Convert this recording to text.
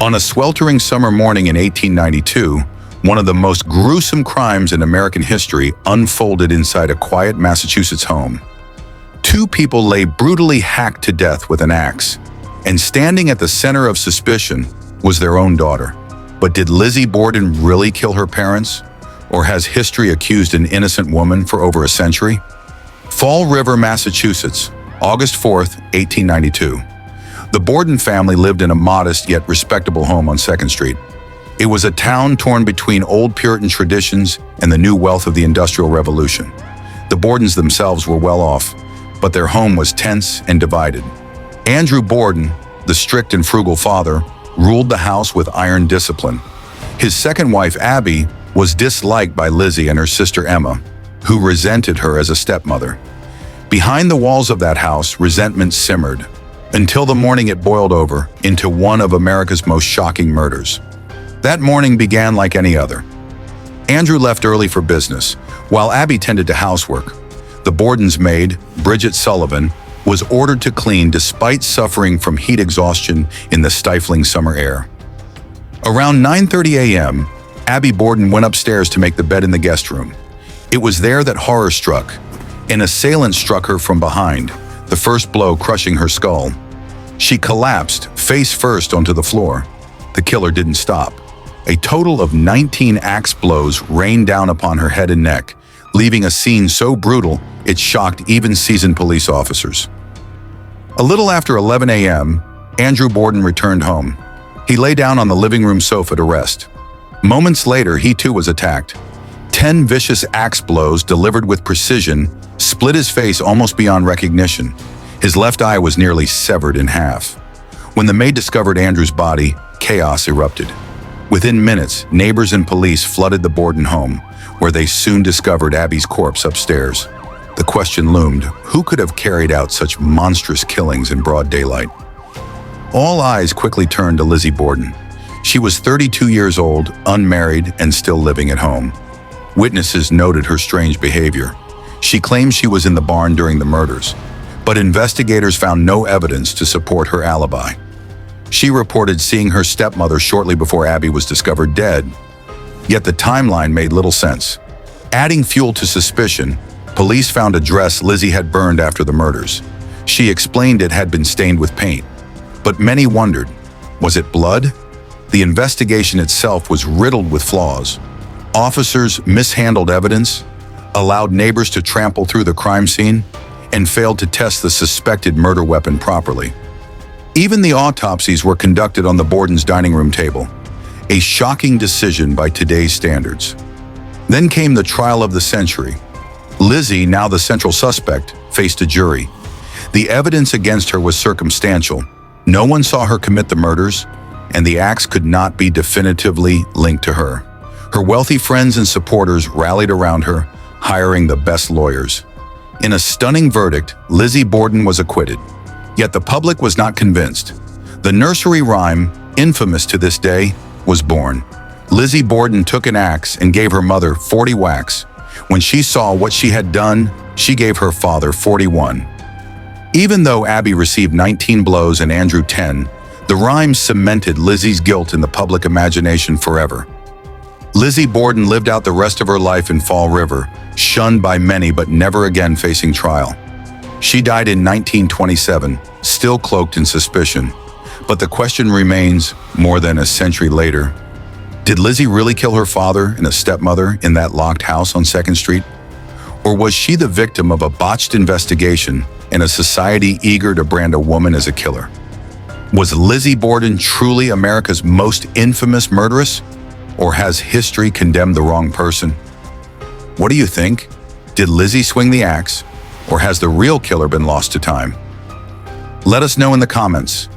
On a sweltering summer morning in 1892, one of the most gruesome crimes in American history unfolded inside a quiet Massachusetts home. Two people lay brutally hacked to death with an axe, and standing at the center of suspicion was their own daughter. But did Lizzie Borden really kill her parents? Or has history accused an innocent woman for over a century? Fall River, Massachusetts, August 4th, 1892. The Borden family lived in a modest yet respectable home on 2nd Street. It was a town torn between old Puritan traditions and the new wealth of the Industrial Revolution. The Bordens themselves were well off, but their home was tense and divided. Andrew Borden, the strict and frugal father, ruled the house with iron discipline. His second wife, Abby, was disliked by Lizzie and her sister Emma, who resented her as a stepmother. Behind the walls of that house, resentment simmered, until the morning it boiled over into one of America's most shocking murders. That morning began like any other. Andrew left early for business, while Abby tended to housework. The Borden's maid, Bridget Sullivan, was ordered to clean despite suffering from heat exhaustion in the stifling summer air. Around 9:30 a.m., Abby Borden went upstairs to make the bed in the guest room. It was there that horror struck. An assailant struck her from behind, the first blow crushing her skull. She collapsed face first onto the floor. The killer didn't stop. A total of 19 axe blows rained down upon her head and neck, leaving a scene so brutal it shocked even seasoned police officers. A little after 11 a.m., Andrew Borden returned home. He lay down on the living room sofa to rest. Moments later, he too was attacked. 10 vicious axe blows delivered with precision split his face almost beyond recognition. His left eye was nearly severed in half. When the maid discovered Andrew's body, chaos erupted. Within minutes, neighbors and police flooded the Borden home, where they soon discovered Abby's corpse upstairs. The question loomed, who could have carried out such monstrous killings in broad daylight? All eyes quickly turned to Lizzie Borden. She was 32 years old, unmarried, and still living at home. Witnesses noted her strange behavior. She claimed she was in the barn during the murders, but investigators found no evidence to support her alibi. She reported seeing her stepmother shortly before Abby was discovered dead. Yet the timeline made little sense. Adding fuel to suspicion, police found a dress Lizzie had burned after the murders. She explained it had been stained with paint. But many wondered, was it blood? The investigation itself was riddled with flaws. Officers mishandled evidence, allowed neighbors to trample through the crime scene, and failed to test the suspected murder weapon properly. Even the autopsies were conducted on the Borden's dining room table, a shocking decision by today's standards. Then came the trial of the century. Lizzie, now the central suspect, faced a jury. The evidence against her was circumstantial. No one saw her commit the murders, and the axe could not be definitively linked to her. Her wealthy friends and supporters rallied around her, hiring the best lawyers. In a stunning verdict, Lizzie Borden was acquitted. Yet the public was not convinced. The nursery rhyme, infamous to this day, was born. Lizzie Borden took an axe and gave her mother 40 whacks. When she saw what she had done, she gave her father 41. Even though Abby received 19 blows and Andrew 10, the rhyme cemented Lizzie's guilt in the public imagination forever. Lizzie Borden lived out the rest of her life in Fall River, shunned by many but never again facing trial. She died in 1927, still cloaked in suspicion. But the question remains, more than a century later, did Lizzie really kill her father and a stepmother in that locked house on 2nd Street? Or was she the victim of a botched investigation in a society eager to brand a woman as a killer? Was Lizzie Borden truly America's most infamous murderess? Or has history condemned the wrong person? What do you think? Did Lizzie swing the axe? Or has the real killer been lost to time? Let us know in the comments.